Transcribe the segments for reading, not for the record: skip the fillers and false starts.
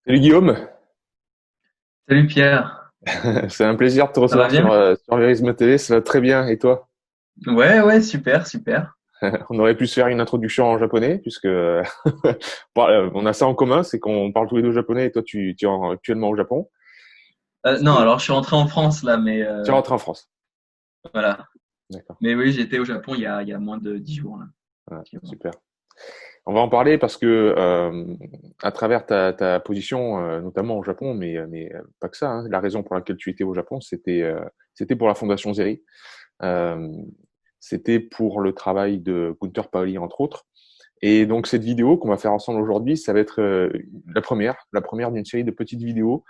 Salut Guillaume, Salut Pierre, c'est un plaisir de te ça va recevoir bien? sur Verisme TV, ça va très bien. Et toi? Ouais, ouais, super, super. On aurait pu se faire une introduction en japonais, puisque on a ça en commun, c'est qu'on parle tous les deux japonais et toi tu es actuellement au Japon. Non, C'est- alors je suis rentré en France là, mais Tu es rentré en France. voilà. D'accord. Mais oui, j'étais au Japon il y a moins de 10 jours là. Ouais, Effectivement. super. On va en parler parce que à travers ta position, notamment au Japon, mais pas que ça, hein, la raison pour laquelle tu étais au Japon, c'était pour la Fondation Zeri. Euh, C'était pour le travail de Gunther Paoli, entre autres. Et donc cette vidéo qu'on va faire ensemble aujourd'hui, ça va être la première d'une série de petites vidéos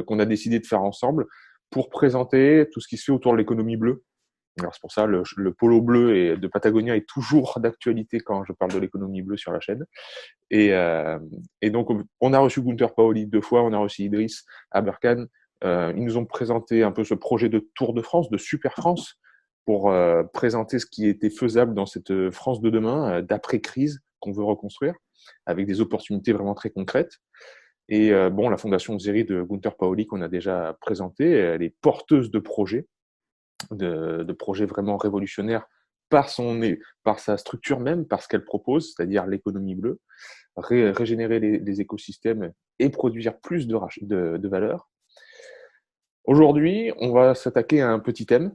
qu'on a décidé de faire ensemble pour présenter tout ce qui se fait autour de l'économie bleue. Alors c'est pour ça le polo bleu de Patagonia est toujours d'actualité quand je parle de l'économie bleue sur la chaîne. Et, euh, et donc on a reçu Gunther Paoli 2 fois, on a reçu Idriss Aberkan. Ils nous ont présenté un peu ce projet de Tour de France, de Super France, pour présenter ce qui était faisable dans cette France de demain, d'après-crise qu'on veut reconstruire, avec des opportunités vraiment très concrètes. Et bon, la fondation Zeri de Gunther Paoli qu'on a déjà présentée, elle est porteuse de projets, de projets vraiment révolutionnaires par sa structure même, par ce qu'elle propose, c'est-à-dire l'économie bleue, régénérer les écosystèmes et produire plus de valeur. Aujourd'hui, on va s'attaquer à un petit thème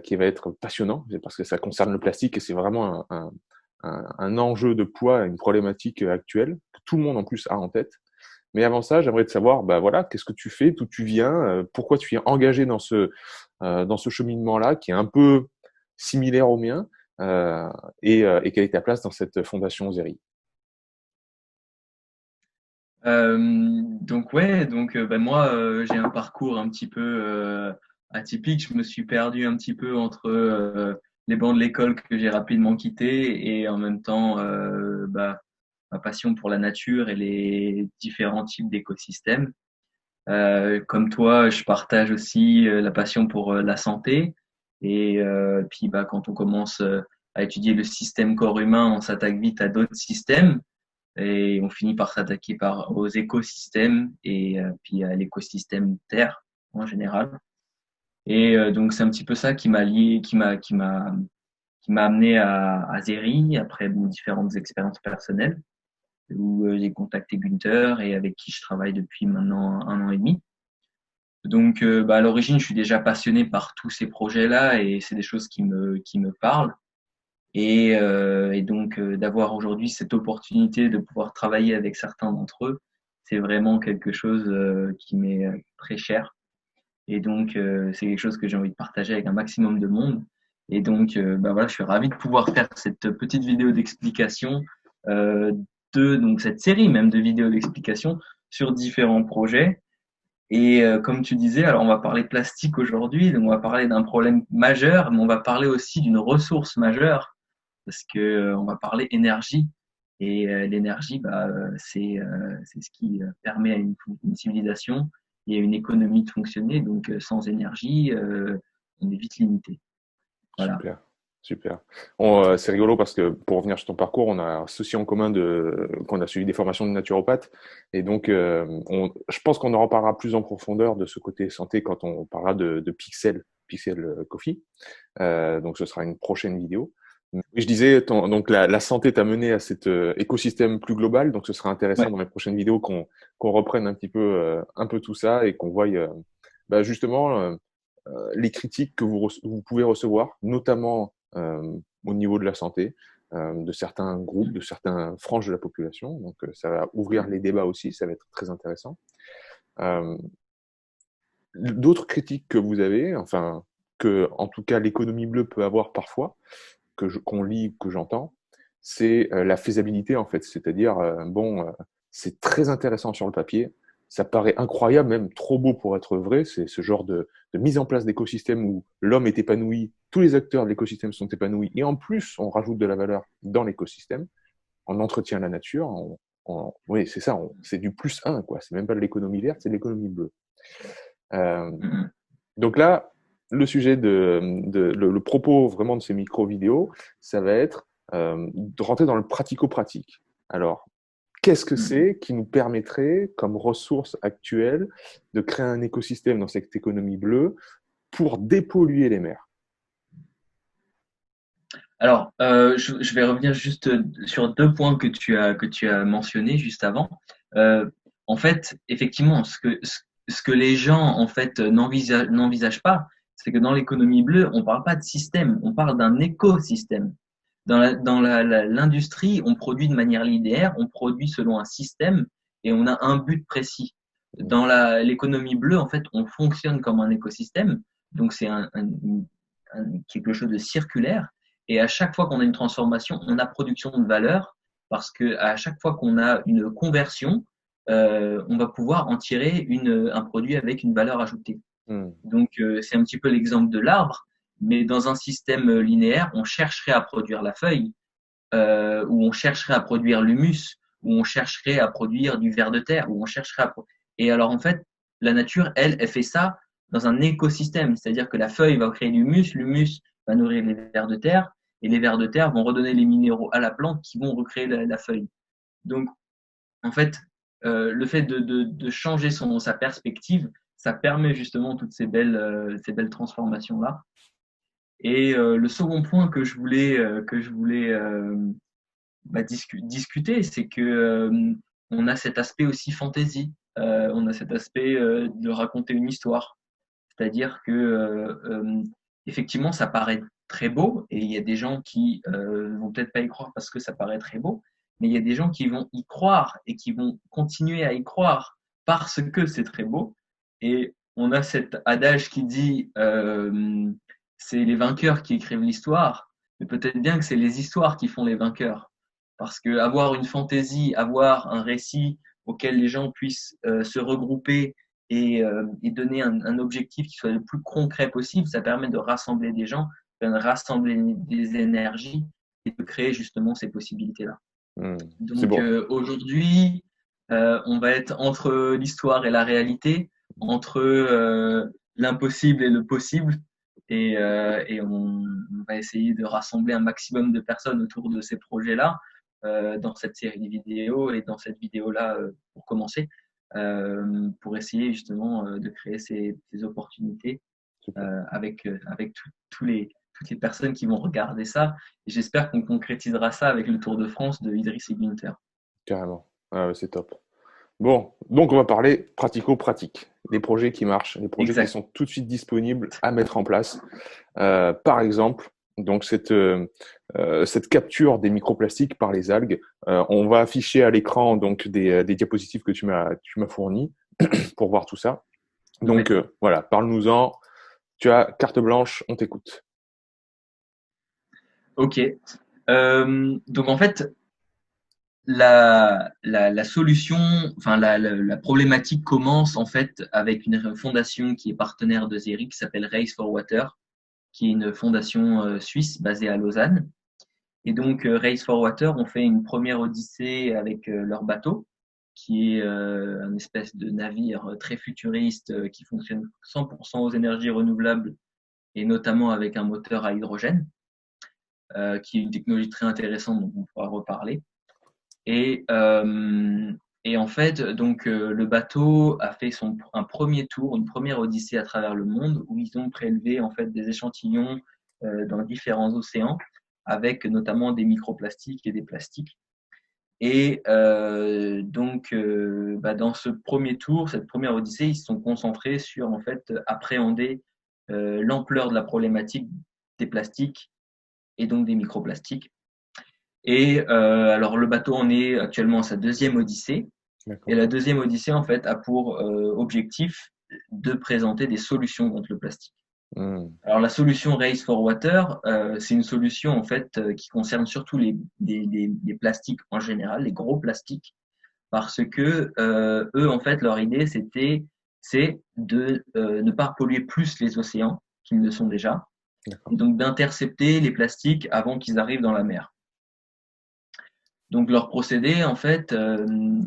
qui va être passionnant, parce que ça concerne le plastique et c'est vraiment un enjeu de poids, une problématique actuelle que tout le monde en plus a en tête. Mais avant ça, j'aimerais te savoir, bah voilà, qu'est-ce que tu fais, d'où tu viens, pourquoi tu es engagé dans ce cheminement-là, qui est un peu similaire au mien, et quelle est ta place dans cette fondation Zeri. Donc ouais, donc ben moi j'ai un parcours un petit peu atypique. Je me suis perdu un petit peu entre les bancs de l'école que j'ai rapidement quitté et en même temps ma passion pour la nature et les différents types d'écosystèmes. Comme toi, je partage aussi la passion pour la santé. Et puis, bah, quand on commence à étudier le système corps humain, on s'attaque vite à d'autres systèmes et on finit par s'attaquer aux écosystèmes et puis à l'écosystème Terre en général. Et donc, c'est un petit peu ça qui m'a lié, qui m'a amené à Zeri après bon, différentes expériences personnelles où j'ai contacté Günther et avec qui je travaille depuis maintenant 1 an et demi. Donc, bah, à l'origine, je suis déjà passionné par tous ces projets-là et c'est des choses qui me parlent. Et donc, d'avoir aujourd'hui cette opportunité de pouvoir travailler avec certains d'entre eux, c'est vraiment quelque chose qui m'est très cher. Et donc, c'est quelque chose que j'ai envie de partager avec un maximum de monde. Et donc, bah voilà, je suis ravi de pouvoir faire cette petite vidéo d'explication euh, donc cette série même de vidéos d'explication sur différents projets et comme tu disais, alors on va parler plastique aujourd'hui, donc on va parler d'un problème majeur, mais on va parler aussi d'une ressource majeure parce que on va parler énergie. Et l'énergie, c'est ce qui permet à une civilisation et à une économie de fonctionner. Donc sans énergie, on est vite limité. Voilà. Super, super. C'est rigolo parce que pour revenir sur ton parcours, on a ceci en commun qu'on a suivi des formations de naturopathe. Et donc, je pense qu'on en reparlera plus en profondeur de ce côté santé quand on parlera de Pixel Coffee. Donc, ce sera une prochaine vidéo. Oui, je disais, donc la santé t'a mené à cet écosystème plus global. Donc, ce sera intéressant Ouais. dans mes prochaines vidéos qu'on reprenne un peu tout ça et qu'on voie bah, justement les critiques que vous pouvez recevoir, notamment au niveau de la santé, de certains groupes, de certaines franges de la population. Donc, ça va ouvrir les débats aussi, ça va être très intéressant. Euh, D'autres critiques que vous avez, enfin, que en tout cas l'économie bleue peut avoir parfois, qu'on lit, que j'entends, c'est la faisabilité en fait. C'est-à-dire, bon, c'est très intéressant sur le papier, ça paraît incroyable, même trop beau pour être vrai. C'est ce genre de mise en place d'écosystèmes où l'homme est épanoui, tous les acteurs de l'écosystème sont épanouis, et en plus, on rajoute de la valeur dans l'écosystème, on entretient la nature, oui, c'est ça, c'est du plus un, quoi. C'est même pas de l'économie verte, c'est de l'économie bleue. Euh, Mhm. donc là, le sujet le propos vraiment de ces micro-vidéos, ça va être de rentrer dans le pratico-pratique. Alors, qu'est-ce que Mm. c'est qui nous permettrait, comme ressource actuelle, de créer un écosystème dans cette économie bleue pour dépolluer les mers? Alors, je vais revenir juste sur deux points que tu as mentionnés juste avant. Euh, En fait, effectivement, ce que les gens en fait n'envisagent pas, c'est que dans l'économie bleue, on parle pas de système, on parle d'un écosystème. L'industrie, on produit de manière linéaire, on produit selon un système et on a un but précis. L'économie bleue, en fait, on fonctionne comme un écosystème, donc c'est quelque chose de circulaire. Et à chaque fois qu'on a une transformation, on a production de valeur parce que à chaque fois qu'on a une conversion, on va pouvoir en tirer un produit avec une valeur ajoutée. Hmm. Donc, c'est un petit peu l'exemple de l'arbre, mais dans un système linéaire, on chercherait à produire la feuille, où on chercherait à produire l'humus, où on chercherait à produire du ver de terre, où on chercherait à... Et alors, en fait, la nature, elle fait ça dans un écosystème, c'est-à-dire que la feuille va créer l'humus va nourrir les vers de terre, et les vers de terre vont redonner les minéraux à la plante qui vont recréer la feuille. Donc, en fait, le fait de changer sa perspective, ça permet justement toutes ces belles transformations-là. Et le second point que je voulais discuter, c'est que on a cet aspect aussi fantasy, on a cet aspect de raconter une histoire. C'est-à-dire que effectivement, ça paraît très beau et il y a des gens qui vont peut-être pas y croire parce que ça paraît très beau, mais il y a des gens qui vont y croire et qui vont continuer à y croire parce que c'est très beau. Et on a cet adage qui dit c'est les vainqueurs qui écrivent l'histoire, mais peut-être bien que c'est les histoires qui font les vainqueurs. Parce que avoir une fantaisie, avoir un récit auquel les gens puissent se regrouper et donner un objectif qui soit le plus concret possible, ça permet de rassembler des gens, de rassembler des énergies et de créer justement ces possibilités-là. Hmm. C'est Donc bon. aujourd'hui, on va être entre l'histoire et la réalité, entre l'impossible et le possible, et on va essayer de rassembler un maximum de personnes autour de ces projets-là dans cette série de vidéos et dans cette vidéo-là pour commencer, pour essayer justement de créer ces opportunités Super. avec toutes les personnes qui vont regarder ça. Et j'espère qu'on concrétisera ça avec le Tour de France de Idriss et Günther. Carrément. Ah ouais, c'est top. Bon, donc on va parler pratico-pratique, des projets qui marchent, des projets qui Exact. sont tout de suite disponibles à mettre en place. Par exemple, donc cette capture des microplastiques par les algues, on va afficher à l'écran donc des diapositives que tu m'as fournies pour voir tout ça. Donc Oui. voilà, parle-nous-en. Tu as carte blanche, on t'écoute. Ok. Donc en fait, la solution, enfin la problématique commence en fait avec une fondation qui est partenaire de Zeri, qui s'appelle Race for Water, qui est une fondation suisse basée à Lausanne. Et donc Race for Water ont fait une première odyssée avec leur bateau, qui est un espèce de navire très futuriste qui fonctionne 100% aux énergies renouvelables et notamment avec un moteur à hydrogène, qui est une technologie très intéressante dont on pourra reparler. Et, euh, et en fait, donc le bateau a fait un premier tour, une première odyssée à travers le monde où ils ont prélevé en fait des échantillons dans différents océans avec notamment des microplastiques et des plastiques. Et dans ce premier tour, cette première odyssée, ils se sont concentrés sur en fait appréhender l'ampleur de la problématique des plastiques et donc des microplastiques. Et alors le bateau en est actuellement à sa deuxième odyssée. Et D'accord. la deuxième odyssée, en fait, a pour objectif de présenter des solutions contre le plastique. Hmm. Alors la solution Race for Water, c'est une solution en fait qui concerne surtout les plastiques en général, les gros plastiques, parce que eux en fait leur idée c'est de ne pas polluer plus les océans qu'ils ne le sont déjà, et D'accord. donc d'intercepter les plastiques avant qu'ils arrivent dans la mer. Donc leur procédé, en fait,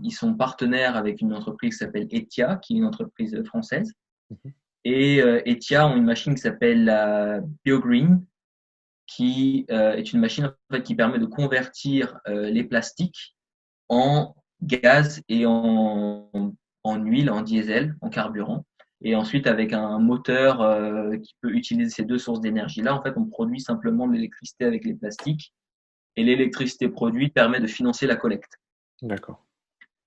ils sont partenaires avec une entreprise qui s'appelle Etia, qui est une entreprise française. Mhm. Et Etia ont une machine qui s'appelle la BioGreen, qui est une machine en fait, qui permet de convertir les plastiques en gaz et en huile, en diesel, en carburant. Et ensuite, avec un moteur qui peut utiliser ces deux sources d'énergie-là, en fait, on produit simplement de l'électricité avec les plastiques. Et l'électricité produite permet de financer la collecte. D'accord.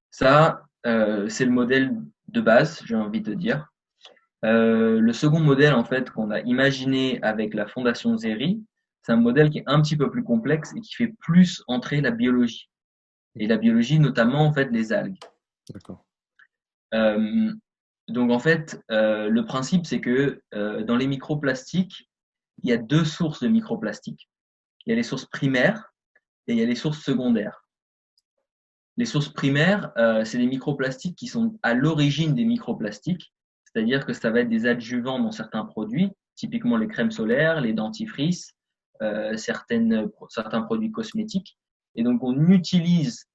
Ça, c'est le modèle de base, j'ai envie de dire. Le second modèle, en fait, qu'on a imaginé avec la Fondation Zeri, c'est un modèle qui est un petit peu plus complexe et qui fait plus entrer la biologie. Et la biologie, notamment, en fait, les algues. D'accord. Euh, donc, en fait, le principe, c'est que dans les microplastiques, il y a deux sources de microplastiques. Il y a les sources primaires et il y a les sources secondaires. Les sources primaires, c'est les microplastiques qui sont à l'origine des microplastiques, c'est-à-dire que ça va être des adjuvants dans certains produits, typiquement les crèmes solaires, les dentifrices, certains produits cosmétiques. Et donc, on utilise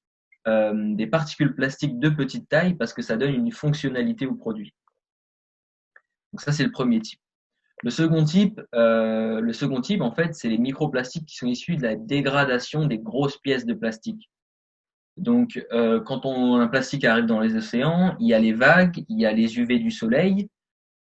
des particules plastiques de petite taille parce que ça donne une fonctionnalité au produit. Donc ça, c'est le premier type. Le second type, en fait, c'est les microplastiques qui sont issus de la dégradation des grosses pièces de plastique. Donc, quand un plastique arrive dans les océans, il y a les vagues, il y a les UV du soleil,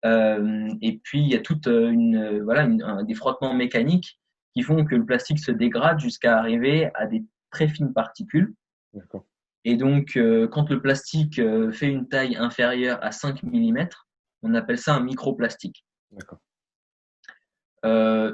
et puis il y a toute des frottements mécaniques qui font que le plastique se dégrade jusqu'à arriver à des très fines particules. D'accord. Et donc, quand le plastique fait une taille inférieure à 5 mm, on appelle ça un microplastique. D'accord.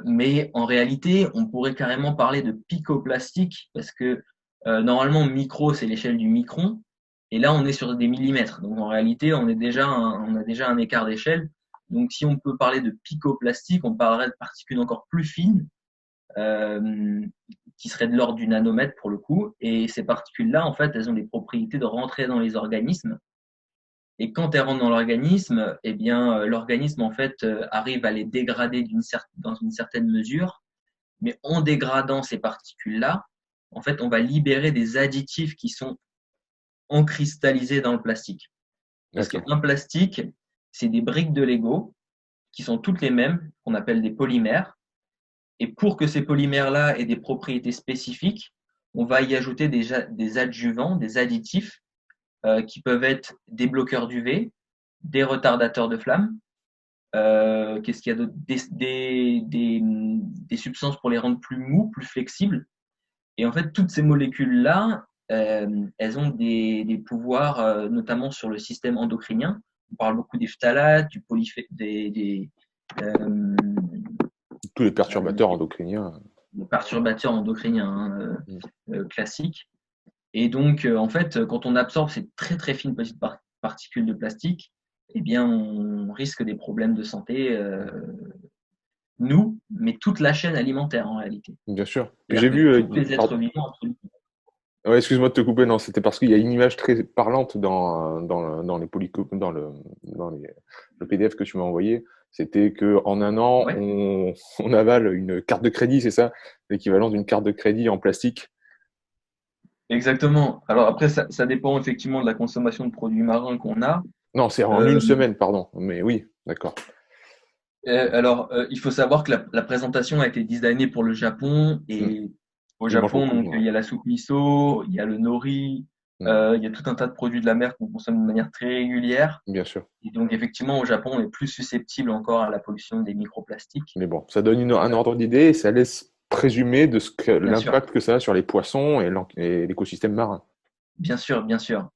Mais en réalité, on pourrait carrément parler de picoplastique parce que normalement, micro, c'est l'échelle du micron. Et là, on est sur des millimètres. Donc, en réalité, on a déjà un écart d'échelle. Donc, si on peut parler de picoplastique, on parlerait de particules encore plus fines, qui seraient de l'ordre du nanomètre pour le coup. Et ces particules-là, en fait, elles ont les propriétés de rentrer dans les organismes. Et quand elles rentrent dans l'organisme, eh bien, l'organisme, en fait, arrive à les dégrader dans une certaine mesure. Mais en dégradant ces particules-là, en fait, on va libérer des additifs qui sont encristallisés dans le plastique. Parce D'accord. qu'un plastique, c'est des briques de Lego qui sont toutes les mêmes, qu'on appelle des polymères. Et pour que ces polymères-là aient des propriétés spécifiques, on va y ajouter des adjuvants, des additifs, qui peuvent être des bloqueurs d'UV, des retardateurs de flamme. Qu'est-ce qu'il y a d'autre? Des substances pour les rendre plus mous, plus flexibles. Et en fait, toutes ces molécules-là, elles ont des pouvoirs, notamment sur le système endocrinien. On parle beaucoup des phtalates, euh, Tous les perturbateurs endocriniens. des perturbateurs endocriniens Mm. classiques. Et donc, en fait, quand on absorbe ces très très fines petites particules de plastique, eh bien, on risque des problèmes de santé, nous, mais toute la chaîne alimentaire en réalité. Bien sûr. Puis j'ai C'est-à-dire que vu. tous les êtres Pardon. vivants, absolument. Ouais, excuse-moi de te couper. Non, c'était parce qu'il y a une image très parlante dans les le PDF que tu m'as envoyé. C'était que en un an, Ouais, on avale une carte de crédit, c'est ça? L'équivalent d'une carte de crédit en plastique. exactement. Alors après, ça dépend effectivement de la consommation de produits marins qu'on a. Non, c'est en une Euh, semaine, pardon. Mais oui, d'accord. il faut savoir que la présentation a été designée pour le Japon Mm. et au Ils mangent Japon, beaucoup, donc ouais. il y a la soupe miso, il y a le nori, Mm. il y a tout un tas de produits de la mer qu'on consomme de manière très régulière. Bien sûr. Et donc effectivement, au Japon, on est plus susceptible encore à la pollution des microplastiques. Mais bon, ça donne un ordre d'idée et ça laisse présumer de Bien sûr, l'impact que ça a sur les poissons et l'écosystème marin. bien sûr, bien sûr.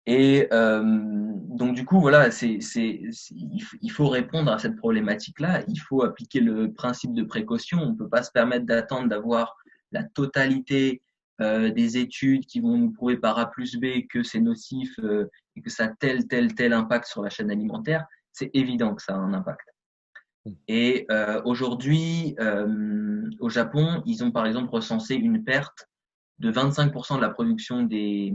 Et donc du coup, voilà, il faut répondre à cette problématique-là. Il faut appliquer le principe de précaution. On ne peut pas se permettre d'attendre d'avoir la totalité des études qui vont nous prouver par A plus B que c'est nocif et que ça a tel impact sur la chaîne alimentaire. C'est évident que ça a un impact. Et aujourd'hui, au Japon, ils ont par exemple recensé une perte de 25% de la production des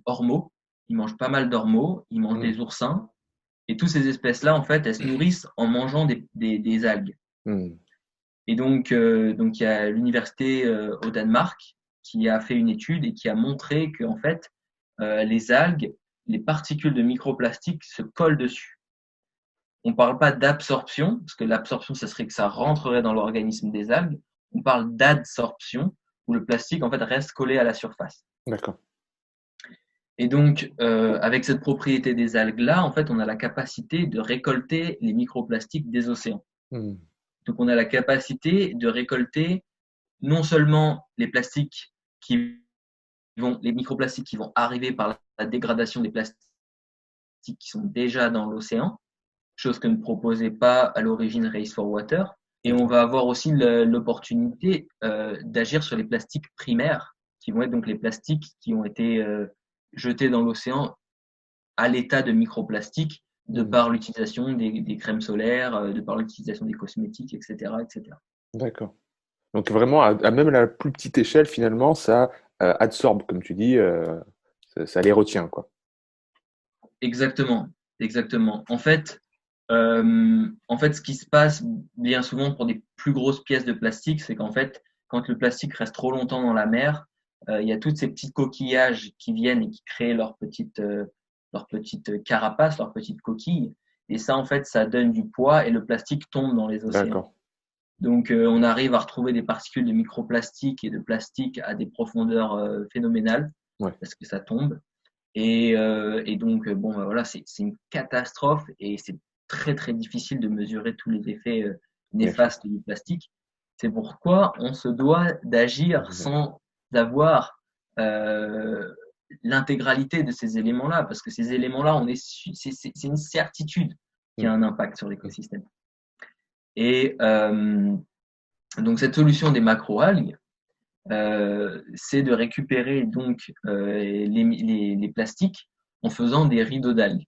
ormeaux. Ils mangent pas mal d'ormeaux, ils mangent Mm. des oursins. Et toutes ces espèces-là, en fait, elles se nourrissent en mangeant des algues. Mm. Et donc il y a l'université au Danemark qui a fait une étude et qui a montré que, en fait, les algues, les particules de microplastique se collent dessus. On ne parle pas d'absorption, parce que l'absorption, ça serait que ça rentrerait dans l'organisme des algues. On parle d'adsorption, où le plastique, en fait, reste collé à la surface. D'accord. Et donc, avec cette propriété des algues-là, en fait, on a la capacité de récolter les microplastiques des océans. Hmm. Donc, on a la capacité de récolter non seulement les microplastiques qui vont arriver par la dégradation des plastiques qui sont déjà dans l'océan, chose que ne proposait pas à l'origine Race for Water. Et on D'accord. va avoir aussi l'opportunité d'agir sur les plastiques primaires, qui vont être donc les plastiques qui ont été jetés dans l'océan à l'état de microplastiques de Hmm. par l'utilisation des crèmes solaires, de par l'utilisation des cosmétiques, etc., etc. D'accord. Donc vraiment, à même la plus petite échelle, finalement, ça absorbe, comme tu dis, ça les retient, quoi. Exactement, exactement. En fait, ce qui se passe bien souvent pour des plus grosses pièces de plastique, c'est qu'en fait, quand le plastique reste trop longtemps dans la mer, il y a toutes ces petites coquillages qui viennent et qui créent leur petite carapace, leur petite coquille. Et ça, en fait, ça donne du poids et le plastique tombe dans les océans. D'accord. Donc, on arrive à retrouver des particules de microplastique et de plastique à des profondeurs phénoménales Ouais. parce que ça tombe. Et donc, bon, bah, voilà, c'est une catastrophe et c'est très, très difficile de mesurer tous les effets Bien sûr. néfastes du plastique. C'est pourquoi on se doit d'agir sans avoir euh, l'intégralité de ces éléments-là, parce que ces éléments-là, c'est une certitude qu'il y Hmm. a un impact sur l'écosystème. Et donc, cette solution des macroalgues, c'est de récupérer donc les plastiques en faisant des rideaux d'algues.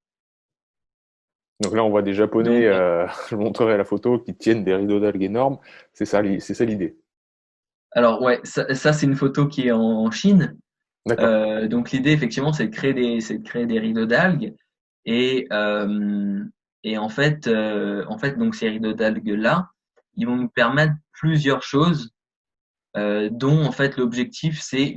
Donc là, on voit des Japonais, Donc, je montrerai la photo, qui tiennent des rideaux d'algues énormes. C'est ça l'idée. alors ouais, ça c'est une photo qui est en Chine. D'accord. Donc l'idée effectivement, c'est de créer des rideaux d'algues et en fait donc ces rideaux d'algues là, ils vont nous permettre plusieurs choses, dont en fait l'objectif c'est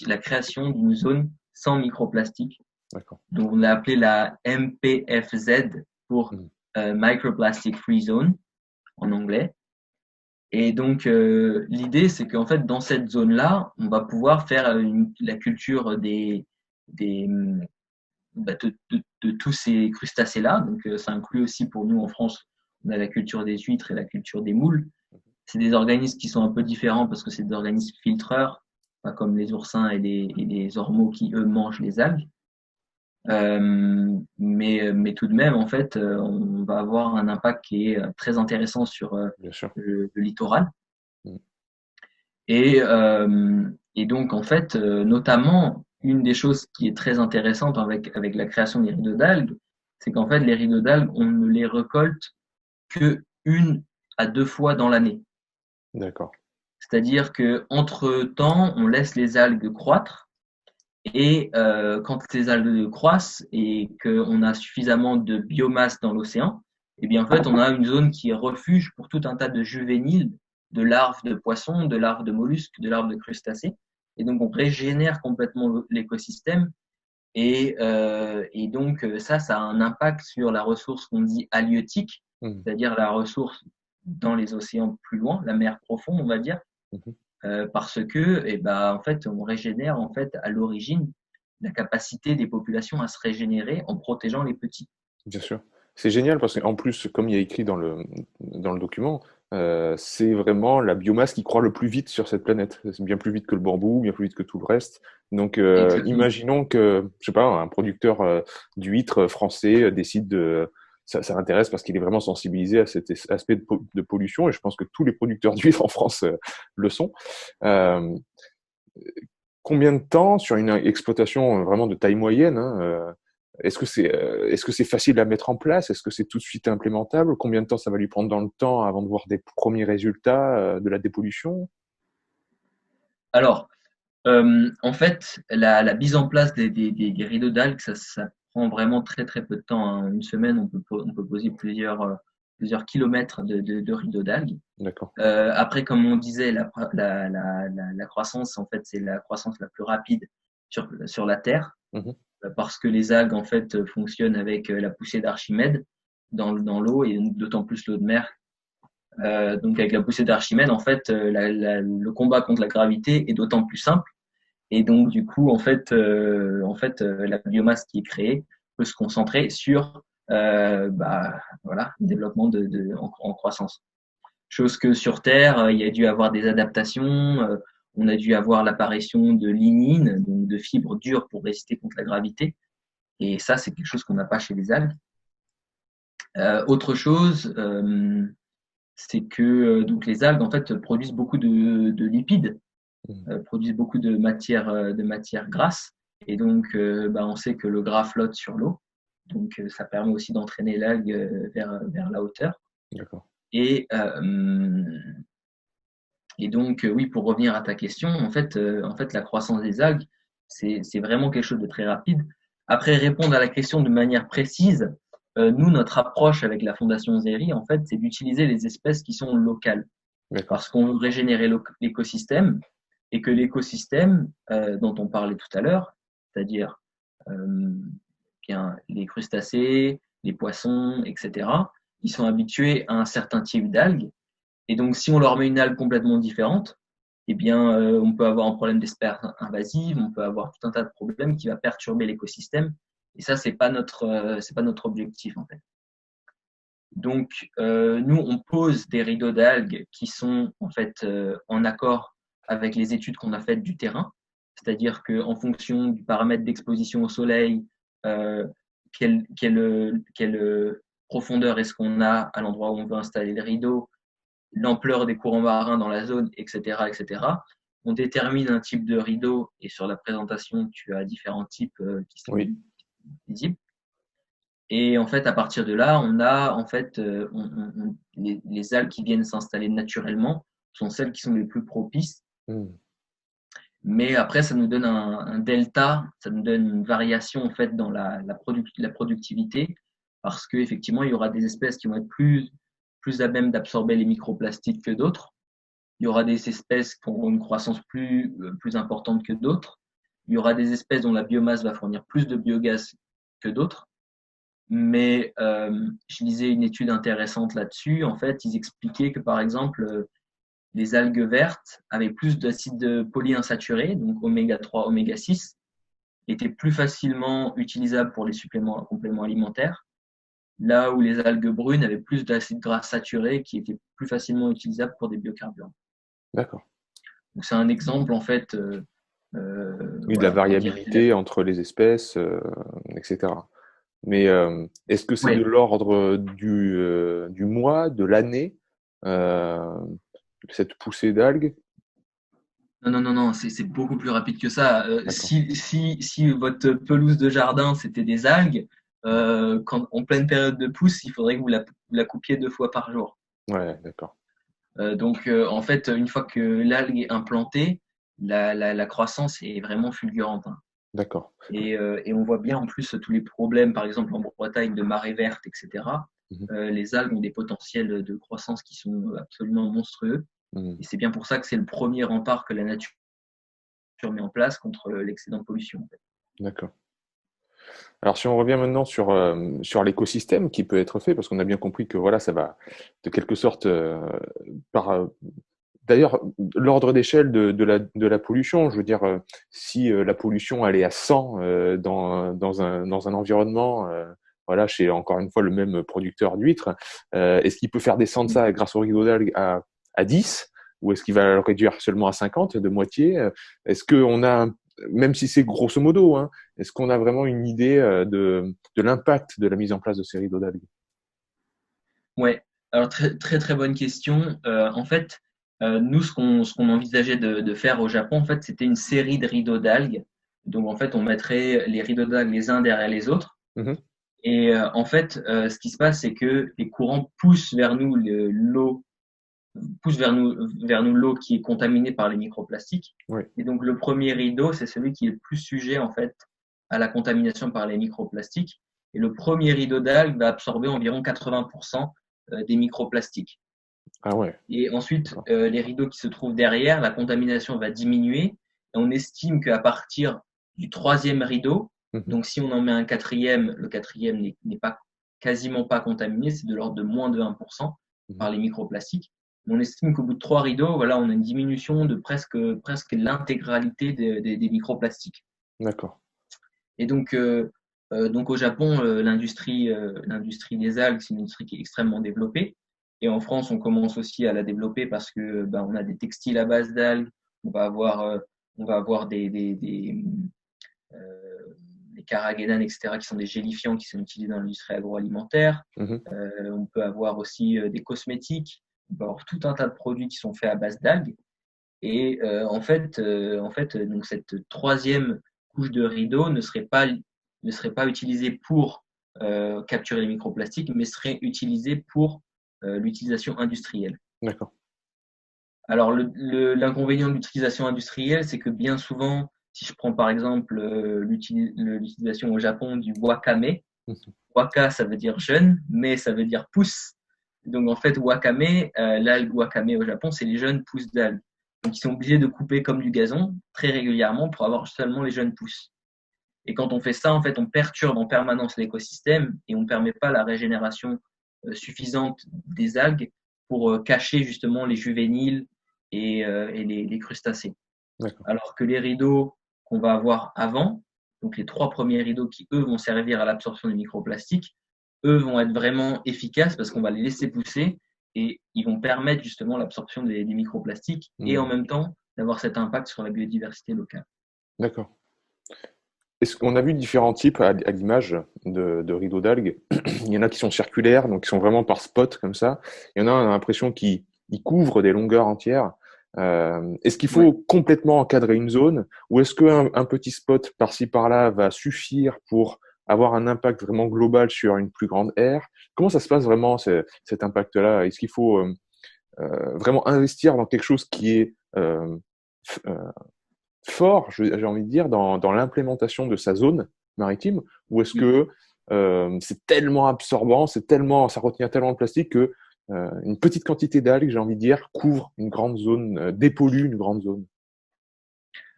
la création d'une zone sans microplastique. D'accord. Donc, on l'a appelé la MPFZ pour Hmm. Microplastic Free Zone en anglais. Et donc, l'idée, c'est qu'en fait, dans cette zone-là, on va pouvoir faire la culture des, de tous ces crustacés-là. Donc, ça inclut aussi pour nous en France, on a la culture des huîtres et la culture des moules. C'est des organismes qui sont un peu différents parce que c'est des organismes filtreurs, pas comme les oursins et les ormeaux qui, eux, mangent les algues. Mais tout de même, en fait, on va avoir un impact qui est très intéressant sur Bien sûr. le littoral. Hmm. Et donc, en fait, notamment, une des choses qui est très intéressante avec la création des rideaux d'algues, c'est qu'en fait, les rideaux d'algues, on ne les récolte que 1 à 2 fois dans l'année. D'accord. C'est-à-dire que entre temps, on laisse les algues croître. Et quand ces algues croissent et qu'on a suffisamment de biomasse dans l'océan, eh bien en fait, on a une zone qui est refuge pour tout un tas de juvéniles, de larves de poissons, de larves de mollusques, de larves de crustacés. Et donc, on régénère complètement l'écosystème. Et donc, ça a un impact sur la ressource qu'on dit halieutique, Hmm. c'est-à-dire la ressource dans les océans plus loin, la mer profonde, on va dire, Mhm. parce que, eh ben, en fait, on régénère en fait à l'origine la capacité des populations à se régénérer en protégeant les petits. Bien sûr. C'est génial parce qu'en plus, comme il y a écrit dans le document, c'est vraiment la biomasse qui croît le plus vite sur cette planète. C'est bien plus vite que le bambou, bien plus vite que tout le reste. Donc, Exactement. imaginons que, je sais pas, un producteur d'huîtres français décide ça l'intéresse parce qu'il est vraiment sensibilisé à cet aspect de pollution, et je pense que tous les producteurs d'huîtres en France le sont. Euh, Combien de temps sur une exploitation vraiment de taille moyenne, hein, est-ce que c'est facile à mettre en place? Est-ce que c'est tout de suite implémentable? Combien de temps ça va lui prendre dans le temps avant de voir des premiers résultats de la dépollution? Alors, en fait, la mise en place des rideaux d'algues, ça prend vraiment très très peu de temps, hein. En une semaine, on peut poser plusieurs kilomètres de rideaux d'algues. D'accord. Après, comme on disait, la croissance, en fait, c'est la croissance la plus rapide sur la Terre. Mhm. Parce que les algues en fait fonctionnent avec la poussée d'Archimède dans l'eau et d'autant plus l'eau de mer. Donc avec la poussée d'Archimède, en fait, le combat contre la gravité est d'autant plus simple. Et donc, du coup, la biomasse qui est créée peut se concentrer sur voilà, le développement en croissance. Chose que sur Terre, il y a dû avoir des adaptations. On a dû avoir l'apparition de lignine, donc de fibres dures pour résister contre la gravité. Et ça, c'est quelque chose qu'on n'a pas chez les algues. Autre chose, c'est que donc les algues en fait produisent beaucoup de lipides, produisent beaucoup de matière grasse, et donc on sait que le gras flotte sur l'eau, donc ça permet aussi d'entraîner l'algue vers la hauteur. D'accord. Et donc oui, pour revenir à ta question, en fait la croissance des algues, c'est vraiment quelque chose de très rapide. Après, répondre à la question de manière précise, nous, notre approche avec la Fondation Zeri, en fait, c'est d'utiliser les espèces qui sont locales. D'accord. Parce qu'on veut régénérer l'écosystème et que l'écosystème dont on parlait tout à l'heure, c'est-à-dire bien les crustacés, les poissons, etc., ils sont habitués à un certain type d'algues. Et donc, si on leur met une algue complètement différente, eh bien, on peut avoir un problème d'espèce invasive, on peut avoir tout un tas de problèmes qui va perturber l'écosystème. Et ça, c'est pas notre objectif en fait. Donc, nous, on pose des rideaux d'algues qui sont en fait en accord avec les études qu'on a faites du terrain, c'est-à-dire qu'en fonction du paramètre d'exposition au soleil, euh, quelle profondeur est-ce qu'on a à l'endroit où on veut installer le rideau, l'ampleur des courants marins dans la zone, etc., etc. On détermine un type de rideau et sur la présentation, tu as différents types qui sont Oui. visibles. Et en fait, à partir de là, on a en fait les algues qui viennent s'installer naturellement sont celles qui sont les plus propices. Mais après, ça nous donne un delta, ça nous donne une variation en fait dans la productivité, parce qu'effectivement, il y aura des espèces qui vont être plus à même d'absorber les microplastiques que d'autres. Il y aura des espèces qui auront une croissance plus importante que d'autres. Il y aura des espèces dont la biomasse va fournir plus de biogaz que d'autres. Mais je lisais une étude intéressante là-dessus. En fait, ils expliquaient que, par exemple, les algues vertes avaient plus d'acide polyinsaturé, donc oméga 3, oméga 6, étaient plus facilement utilisables pour les compléments alimentaires, là où les algues brunes avaient plus d'acide gras saturé qui étaient plus facilement utilisables pour des biocarburants. D'accord. Donc, c'est un exemple, en fait, Oui, de la pour dire variabilité entre les espèces, etc. Mais est-ce que c'est de ouais. l'ordre du mois, de l'année, euh, cette poussée d'algues? Non, c'est beaucoup plus rapide que ça. D'accord. Si votre pelouse de jardin, c'était des algues, en pleine période de pousse, il faudrait que vous la coupiez 2 fois par jour. Ouais, d'accord. Donc, en fait, une fois que l'algue est implantée, la croissance est vraiment fulgurante, hein. D'accord. Et on voit bien en plus tous les problèmes, par exemple en Bretagne, de marée verte, etc. Mhm. Les algues ont des potentiels de croissance qui sont absolument monstrueux. Mhm. Et c'est bien pour ça que c'est le premier rempart que la nature met en place contre l'excédent de pollution, en fait. D'accord. Alors, si on revient maintenant sur l'écosystème qui peut être fait, parce qu'on a bien compris que voilà, ça va de quelque sorte par. D'ailleurs, l'ordre d'échelle de la pollution, je veux dire, si la pollution elle est à 100 dans un environnement, voilà, chez encore une fois le même producteur d'huîtres, est-ce qu'il peut faire descendre ça grâce au rideau d'algues à 10 ou est-ce qu'il va le réduire seulement à 50, de moitié? Est-ce qu'on a, même si c'est grosso modo, hein, est-ce qu'on a vraiment une idée de l'impact de la mise en place de ces rideaux d'algues? Ouais, alors très très très bonne question. En fait, nous ce qu'on envisageait de faire au Japon, en fait, c'était une série de rideaux d'algues. Donc en fait, on mettrait les rideaux d'algues les uns derrière les autres. Mhm. Et en fait, ce qui se passe, c'est que les courants poussent vers nous l'eau, poussent vers nous l'eau qui est contaminée par les microplastiques. Oui, Et donc le premier rideau, c'est celui qui est le plus sujet en fait à la contamination par les microplastiques. Et le premier rideau d'algues va absorber environ 80% des microplastiques. ah ouais, Et ensuite, d'accord. les rideaux qui se trouvent derrière, la contamination va diminuer. Et on estime qu'à partir du troisième rideau, Mhm. donc si on en met un quatrième, le quatrième n'est pas quasiment pas contaminé, c'est de l'ordre de moins de 1% Mhm. par les microplastiques. On estime qu'au bout de 3 rideaux, voilà, on a une diminution de presque l'intégralité des microplastiques. D'accord. Et donc au Japon, l'industrie des algues, c'est une industrie qui est extrêmement développée. Et en France, on commence aussi à la développer parce que on a des textiles à base d'algues. On va avoir des carragénanes, etc., qui sont des gélifiants qui sont utilisés dans l'industrie agroalimentaire. Mhm. On peut avoir aussi des cosmétiques. On peut avoir tout un tas de produits qui sont faits à base d'algues. Et donc cette troisième couche de rideau ne serait pas utilisée pour capturer les microplastiques, mais serait utilisée pour l'utilisation industrielle. D'accord. Alors, l'inconvénient de l'utilisation industrielle, c'est que bien souvent, si je prends par exemple l'utilisation au Japon du wakame, Mhm. waka ça veut dire jeune, mais ça veut dire pousse. Donc en fait, wakame, l'algue wakame au Japon, c'est les jeunes pousses d'algues. Donc ils sont obligés de couper comme du gazon très régulièrement pour avoir seulement les jeunes pousses. Et quand on fait ça, en fait, on perturbe en permanence l'écosystème et on ne permet pas la régénération suffisante des algues pour cacher justement les juvéniles et les crustacés. D'accord. Alors que les rideaux qu'on va avoir avant, donc les 3 premiers rideaux qui, eux, vont servir à l'absorption des microplastiques, eux vont être vraiment efficaces parce qu'on va les laisser pousser et ils vont permettre justement l'absorption des microplastiques et en Mhm. même temps d'avoir cet impact sur la biodiversité locale. D'accord. Est-ce qu'on a vu différents types à l'image de rideaux d'algues? Il y en a qui sont circulaires, donc qui sont vraiment par spot comme ça. Il y en a, on a l'impression qu'ils couvrent des longueurs entières. Est-ce qu'il Ouais. faut complètement encadrer une zone ou est-ce qu'un petit spot par-ci par-là va suffire pour avoir un impact vraiment global sur une plus grande aire? Comment ça se passe vraiment cet impact-là? Est-ce qu'il faut vraiment investir dans quelque chose qui est fort, j'ai envie de dire, dans l'implémentation de sa zone maritime, ou est-ce Oui. que c'est tellement absorbant, ça retient tellement de plastique que une petite quantité d'algues, j'ai envie de dire, couvre une grande zone, dépollue une grande zone.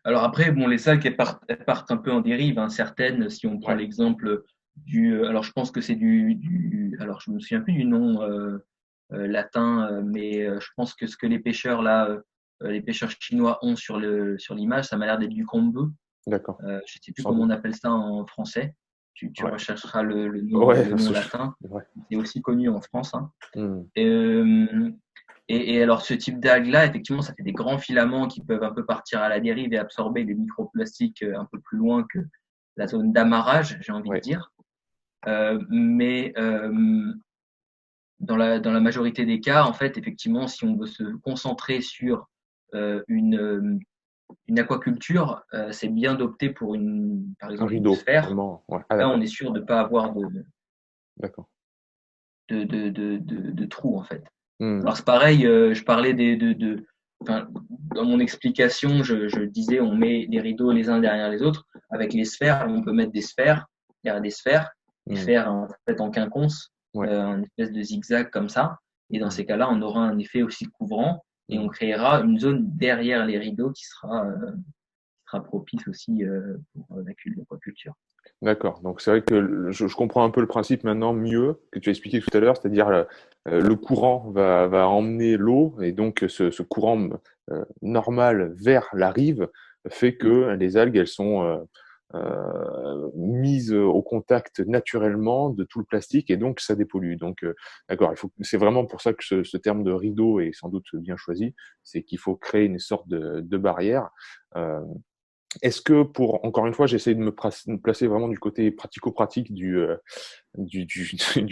Alors après, bon, les salles elles partent un peu en dérive, hein. Certaines, si on prend Ouais, l'exemple alors je pense que c'est alors je me souviens plus du nom latin, mais je pense que ce que les pêcheurs là, les pêcheurs chinois ont sur l'image, ça m'a l'air d'être du kombu. d'accord, Je sais plus sans comment on doute. appelle ça en français. Tu Ouais, rechercheras le nom, ouais, le parce nom que latin. ouais. C'est aussi connu en France, hein. Hmm. Et, euh, et alors, ce type d'algue-là, effectivement, ça fait des grands filaments qui peuvent un peu partir à la dérive et absorber des microplastiques un peu plus loin que la zone d'amarrage, j'ai envie de Ouais, dire. Mais dans la majorité des cas, en fait, effectivement, si on veut se concentrer sur une aquaculture, c'est bien d'opter pour par un exemple, une rideau, sphère. vraiment. Ouais. Ah Là, on d'accord, est sûr de ne pas avoir d'accord. de trous, en fait. Hmm. Alors c'est pareil, je parlais enfin, dans mon explication, je disais on met les rideaux les uns derrière les autres. Avec les sphères, on peut mettre des sphères derrière des Hmm. sphères en fait en quinconce, Ouais. une espèce de zigzag comme ça. Et dans Hmm. ces cas-là, on aura un effet aussi couvrant et on Hmm. créera une zone derrière les rideaux qui sera propice aussi pour l'aquaculture. D'accord. Donc c'est vrai que je comprends un peu le principe maintenant mieux que tu as expliqué tout à l'heure, c'est-à-dire le courant va emmener l'eau et donc ce courant normal vers la rive fait Oui. que les algues elles sont mises au contact naturellement de tout le plastique et donc ça dépollue. Donc d'accord, c'est vraiment pour ça que ce terme de rideau est sans doute bien choisi, c'est qu'il faut créer une sorte de barrière. Euh, Est-ce que encore une fois, j'essaie de me placer vraiment du côté pratico-pratique du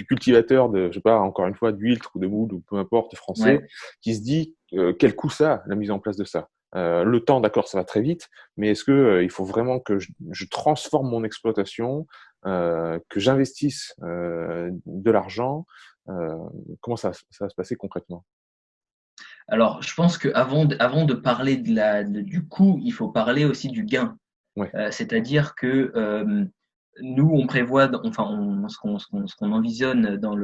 cultivateur je sais pas, encore une fois, d'huîtres ou de moules ou peu importe, français, Ouais. qui se dit, quel coût ça a, la mise en place de ça? Le temps, d'accord, ça va très vite, mais est-ce que, il faut vraiment que je transforme mon exploitation, que j'investisse, de l'argent? Heu, Comment ça va se passer concrètement? Alors, je pense qu'avant de parler du coût, il faut parler aussi du gain. Ouais, C'est-à-dire que nous, on prévoit, enfin, ce qu'on envisionne dans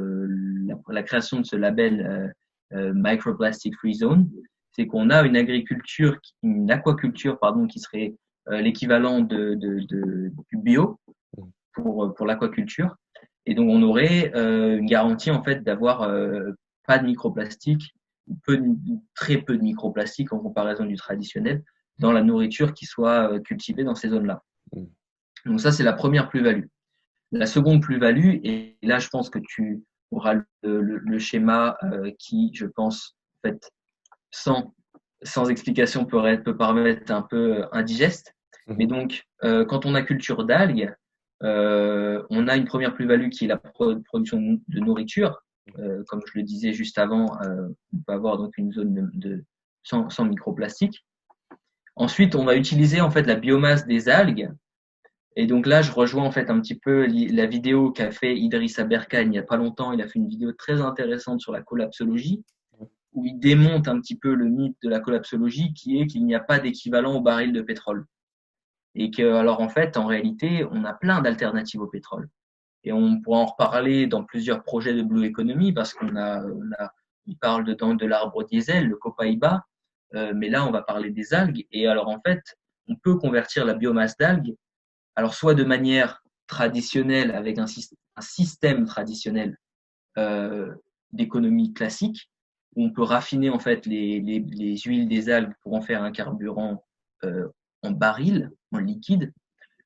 la création de ce label Microplastic Free Zone, c'est qu'on a une aquaculture, pardon, qui serait l'équivalent du bio mmh, pour l'aquaculture. Et donc, on aurait une garantie en fait d'avoir pas de microplastique très peu de microplastiques en comparaison du traditionnel dans la nourriture qui soit cultivée dans ces zones-là. Mm. Donc ça, c'est la première plus-value. La seconde plus-value, et là, je pense que tu auras le schéma qui, je pense, en fait, sans explication peut paraître un peu indigeste. Mais Mhm. donc, quand on a culture d'algues, on a une première plus-value qui est la production de nourriture. Comme je le disais juste avant, on peut avoir donc une zone sans microplastique. Ensuite, on va utiliser en fait la biomasse des algues. Et donc là, je rejoins en fait un petit peu la vidéo qu'a fait Idrissa Berkane il n'y a pas longtemps. Il a fait une vidéo très intéressante sur la collapsologie, où il démonte un petit peu le mythe de la collapsologie, qui est qu'il n'y a pas d'équivalent au baril de pétrole. Et que, alors en fait, en réalité, on a plein d'alternatives au pétrole. Et on pourra en reparler dans plusieurs projets de Blue Economy, parce il parle dedans de l'arbre diesel, le copaïba, mais là, on va parler des algues. Et alors en fait, on peut convertir la biomasse d'algues, alors soit de manière traditionnelle, avec un système traditionnel d'économie classique, où on peut raffiner en fait les huiles des algues pour en faire un carburant en baril, en liquide,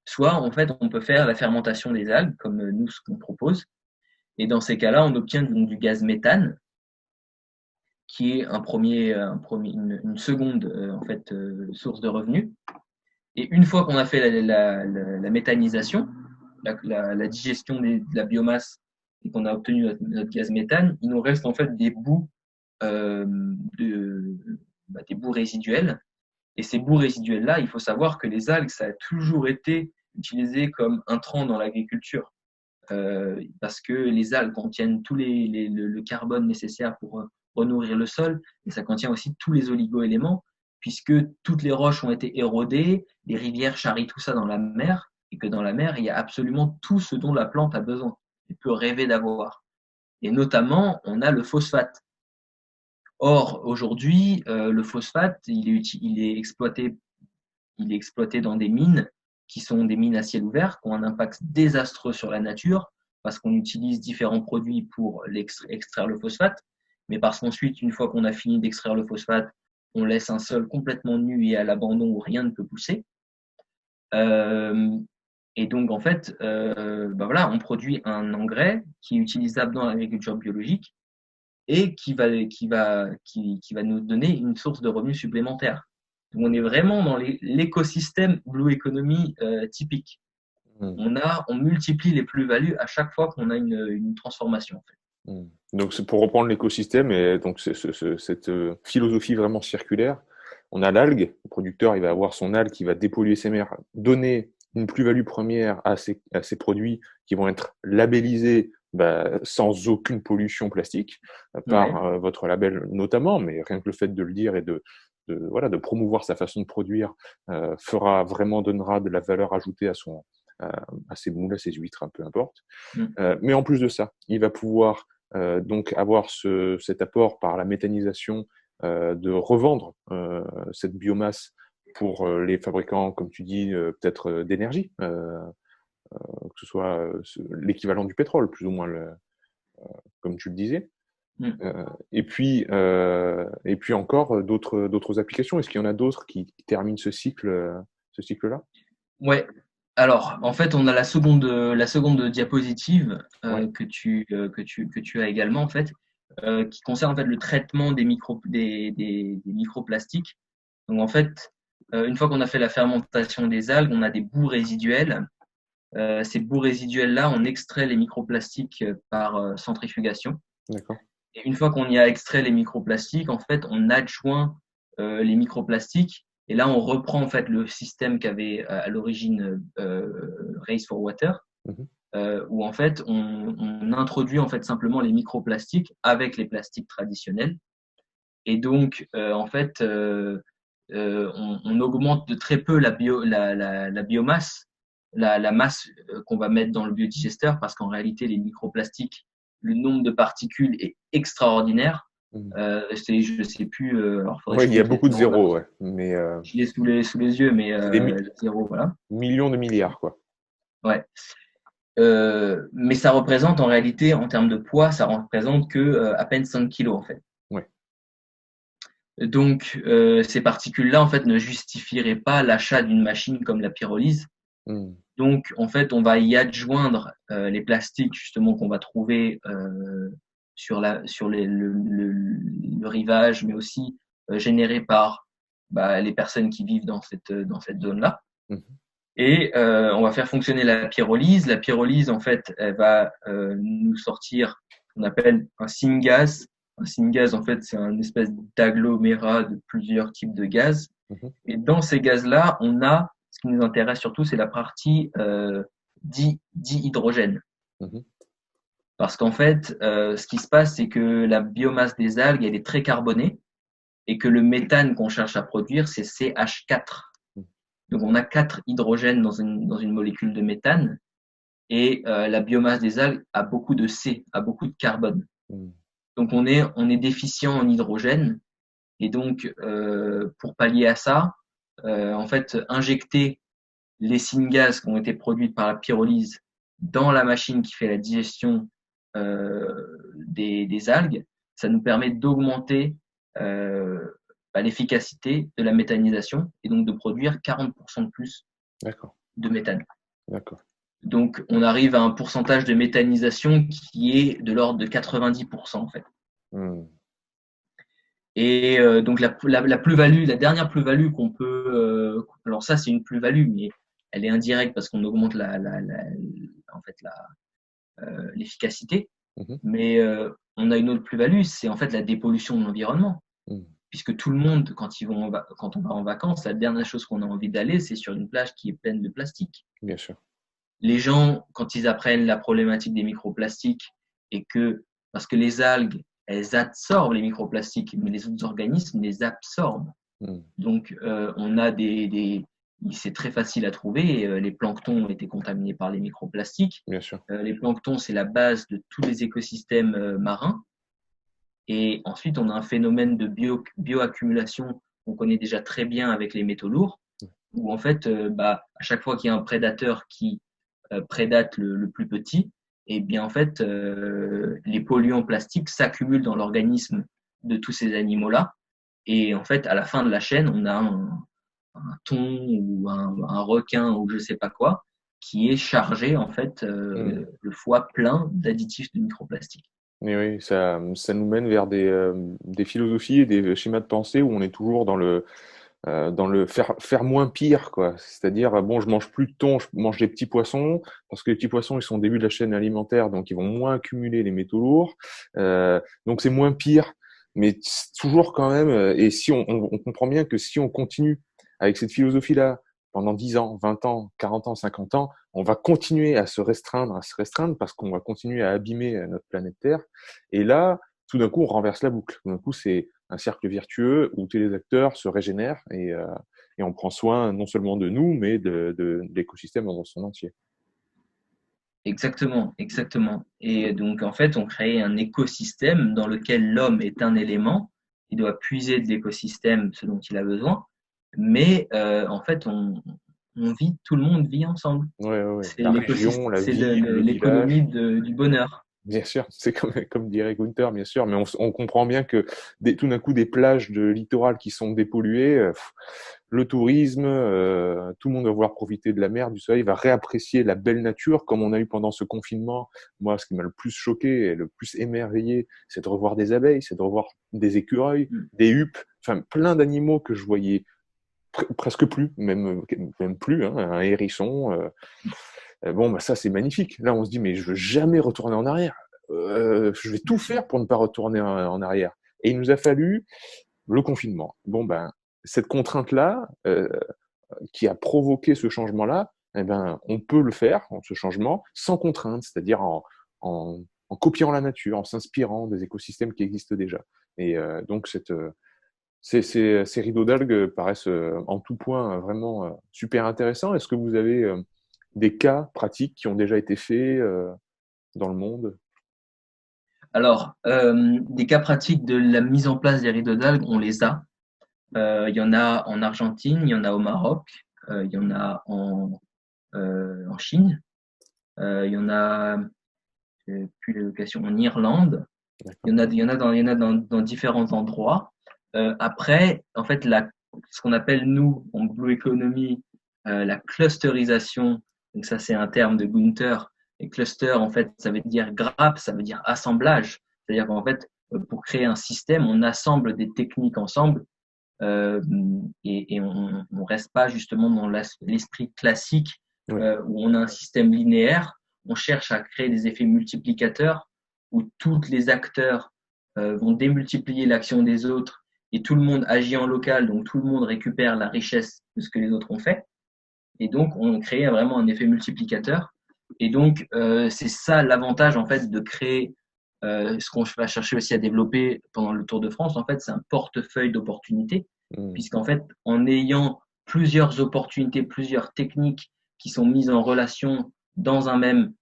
soit en fait on peut faire la fermentation des algues, comme nous ce qu'on propose, et dans ces cas-là on obtient donc du gaz méthane, qui est une seconde en fait source de revenus. Et une fois qu'on a fait la méthanisation, la digestion de la biomasse et qu'on a obtenu notre gaz méthane, il nous reste en fait des bouts euh, de, des bouts résiduels. Et ces bouts résiduels-là, il faut savoir que les algues, ça a toujours été utilisé comme intrant dans l'agriculture. Parce que les algues contiennent le carbone nécessaire pour renourrir le sol, et ça contient aussi tous les oligo-éléments, puisque toutes les roches ont été érodées, les rivières charrient tout ça dans la mer, et que dans la mer, il y a absolument tout ce dont la plante a besoin et peut rêver d'avoir. Et notamment, on a le phosphate. Or, aujourd'hui, le phosphate, il est exploité dans des mines qui sont des mines à ciel ouvert, qui ont un impact désastreux sur la nature, parce qu'on utilise différents produits pour extraire le phosphate, mais parce qu'ensuite, une fois qu'on a fini d'extraire le phosphate, on laisse un sol complètement nu et à l'abandon où rien ne peut pousser. Euh, et donc, en fait, voilà, on produit un engrais qui est utilisable dans l'agriculture biologique et qui va nous donner une source de revenus supplémentaires. Donc, on est vraiment dans l'écosystème Blue Economy typique. Mm. On multiplie les plus-values à chaque fois qu'on a une transformation. En fait. Mm. Donc, c'est pour reprendre l'écosystème et donc cette philosophie vraiment circulaire, on a l'algue. Le producteur, il va avoir son algue qui va dépolluer ses mers, donner une plus-value première à ces produits qui vont être labellisés sans aucune pollution plastique Ouais. par votre label notamment, mais rien que le fait de le dire et voilà, de promouvoir sa façon de produire donnera de la valeur ajoutée à ses moules, à ses huîtres, peu importe. Mm. Mais en plus de ça, il va pouvoir donc avoir cet apport par la méthanisation de revendre cette biomasse pour les fabricants, comme tu dis, peut-être d'énergie, que ce soit l'équivalent du pétrole, plus ou moins, comme tu le disais. Mm. Et puis encore d'autres applications. Est-ce qu'il y en a d'autres qui terminent ce cycle-là? Ouais. Alors, en fait, on a la seconde diapositive Ouais. que tu as également, en fait, qui concerne en fait le traitement des microplastiques. Donc, en fait, une fois qu'on a fait la fermentation des algues, on a des bouts résiduels. Ces bouts résiduels-là, on extrait les microplastiques par centrifugation. D'accord. Et une fois qu'on y a extrait les microplastiques, en fait, on adjoint les microplastiques. Et là, on reprend en fait le système qu'avait à l'origine Race for Water, Mhm. où en fait, on introduit en fait simplement les microplastiques avec les plastiques traditionnels. Et donc, en fait, on augmente de très peu la biomasse, la masse qu'on va mettre dans le biodigesteur, parce qu'en réalité, les microplastiques, le nombre de particules est extraordinaire. Mhm. Je ne sais plus, alors faudrait que Ouais, je il y a compte les beaucoup de zéros zéros, maintenant. ouais. Mais Je l'ai sous les yeux, mais c'est des zéro, voilà. millions de milliards, quoi. Ouais. Mais ça représente en réalité, en termes de poids, ça représente que à peine 5 kilos en fait. Ouais. Donc, ces particules-là, en fait, ne justifieraient pas l'achat d'une machine comme la pyrolyse. Hmm. Donc, en fait, on va y adjoindre les plastiques justement qu'on va trouver sur le rivage, mais aussi générés par les personnes qui vivent dans cette zone-là. Mhm. Et on va faire fonctionner la pyrolyse. La pyrolyse, en fait, elle va nous sortir ce qu'on appelle un syngas. Un syngas, en fait, c'est un espèce d'agglomérat de plusieurs types de gaz. Mhm. Et dans ces gaz-là, on a, ce qui nous intéresse surtout, c'est la partie dihydrogène. Mhm. Parce qu'en fait, ce qui se passe, c'est que la biomasse des algues, elle est très carbonée et que le méthane qu'on cherche à produire, c'est CH4. Donc, on a 4 hydrogènes dans une molécule de méthane et la biomasse des algues a beaucoup de C, a beaucoup de carbone. Mhm. Donc, on est déficient en hydrogène et donc, pour pallier à ça, en fait, injecter les syngases qui ont été produites par la pyrolyse dans la machine qui fait la digestion des algues, ça nous permet d'augmenter l'efficacité de la méthanisation et donc de produire 40% de plus D'accord, de méthane. d'accord. Donc, on arrive à un pourcentage de méthanisation qui est de l'ordre de 90% en fait. Hmm. Et donc la plus-value, la dernière plus-value qu'on peut, alors ça c'est une plus-value, mais elle est indirecte parce qu'on augmente en fait l'efficacité. Mhm. Mais on a une autre plus-value, c'est en fait la dépollution de l'environnement, Hmm. puisque tout le monde quand on va en vacances, la dernière chose qu'on a envie d'aller, c'est sur une plage qui est pleine de plastique. Bien sûr. Les gens, quand ils apprennent la problématique des microplastiques et parce que les algues, elles absorbent les microplastiques, mais les autres organismes les absorbent. Hmm. Donc, on a c'est très facile à trouver. Les planctons ont été contaminés par les microplastiques. Bien sûr. Les planctons, c'est la base de tous les écosystèmes marins. Et ensuite, on a un phénomène de bioaccumulation qu'on connaît déjà très bien avec les métaux lourds, où en fait, à chaque fois qu'il y a un prédateur qui prédate le plus petit, et bien en fait, les polluants plastiques s'accumulent dans l'organisme de tous ces animaux-là. Et en fait, à la fin de la chaîne, on a un thon ou un requin ou je sais pas quoi qui est chargé en fait Hmm. le foie plein d'additifs de microplastiques. Et oui, ça nous mène vers des philosophies et des schémas de pensée où on est toujours dans le faire moins pire, quoi. C'est-à-dire, bon, je mange plus de thon, je mange des petits poissons, parce que les petits poissons, ils sont au début de la chaîne alimentaire, donc ils vont moins accumuler les métaux lourds. Donc c'est moins pire, mais toujours quand même, et si on comprend bien que si on continue avec cette philosophie-là pendant 10 ans, 20 ans, 40 ans, 50 ans, on va continuer à se restreindre, parce qu'on va continuer à abîmer notre planète Terre. Et là, tout d'un coup, on renverse la boucle. Tout d'un coup, c'est un cercle vertueux où tous les acteurs se régénèrent et on prend soin non seulement de nous, mais de l'écosystème dans son entier. Exactement, exactement. Et donc en fait, on crée un écosystème dans lequel l'homme est un élément. Il doit puiser de l'écosystème ce dont il a besoin, mais en fait, tout le monde vit ensemble. Ouais, ouais, ouais. C'est La région, l'écosystème, la c'est ville, le l'économie village. du bonheur. Bien sûr, c'est comme dirait Gunther, bien sûr, mais on comprend bien que tout d'un coup, des plages de littoral qui sont dépolluées, le tourisme, tout le monde va vouloir profiter de la mer, du soleil, va réapprécier la belle nature, comme on a eu pendant ce confinement. Moi, ce qui m'a le plus choqué et le plus émerveillé, c'est de revoir des abeilles, c'est de revoir des écureuils, Mm. des huppes, enfin plein d'animaux que je voyais presque plus, même plus, hein, un hérisson. Bon, bah ça c'est magnifique. Là, on se dit, mais je veux jamais retourner en arrière. Je vais tout Bien sûr. faire pour ne pas retourner en arrière. Et il nous a fallu le confinement. Bon, ben, cette contrainte-là, qui a provoqué ce changement-là, eh ben, on peut le faire, ce changement, sans contrainte, c'est-à-dire en copiant la nature, en s'inspirant des écosystèmes qui existent déjà. Et donc, ces rideaux d'algues paraissent en tout point vraiment super intéressants. Est-ce que vous avez des cas pratiques qui ont déjà été faits dans le monde? Alors, des cas pratiques de la mise en place des rideaux d'algues, on les a. Il y en a en Argentine, il y en a au Maroc, il y en a en Chine, il y en a plus l'occasion en Irlande. D'accord. Il y en a dans différents endroits. Après, en fait, ce qu'on appelle nous en Blue Economy la clusterisation. Donc ça, c'est un terme de Gunther. Et cluster, en fait, ça veut dire grappe, ça veut dire assemblage. C'est-à-dire qu'en fait, pour créer un système, on assemble des techniques ensemble euh, et on ne reste pas justement dans l'esprit classique Oui. où on a un système linéaire. On cherche à créer des effets multiplicateurs où tous les acteurs vont démultiplier l'action des autres et tout le monde agit en local, donc tout le monde récupère la richesse de ce que les autres ont fait. Et donc, on crée vraiment un effet multiplicateur. Et donc, c'est ça l'avantage en fait de créer ce qu'on va chercher aussi à développer pendant le Tour de France. En fait, c'est un portefeuille d'opportunités, Mm. puisqu'en fait, en ayant plusieurs opportunités, plusieurs techniques qui sont mises en relation dans un même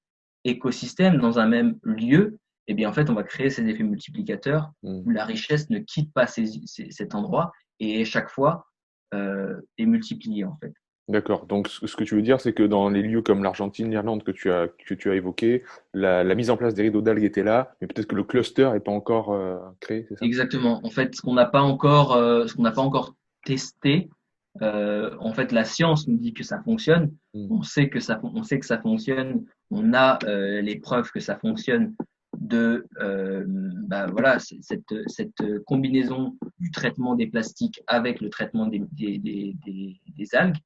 écosystème, dans un même lieu, et bien en fait, on va créer ces effets multiplicateurs Mm. où la richesse ne quitte pas cet endroit et chaque fois est multipliée en fait. D'accord. Donc, ce que tu veux dire, c'est que dans les lieux comme l'Argentine, l'Irlande que tu as évoqué, la mise en place des rideaux d'algues était là, mais peut-être que le cluster n'est pas encore créé, c'est ça? Exactement. En fait, ce qu'on n'a pas encore testé, en fait, la science nous dit que ça fonctionne. Mm. On sait que ça fonctionne. On a les preuves que ça fonctionne bah, voilà, cette combinaison du traitement des plastiques avec le traitement des algues.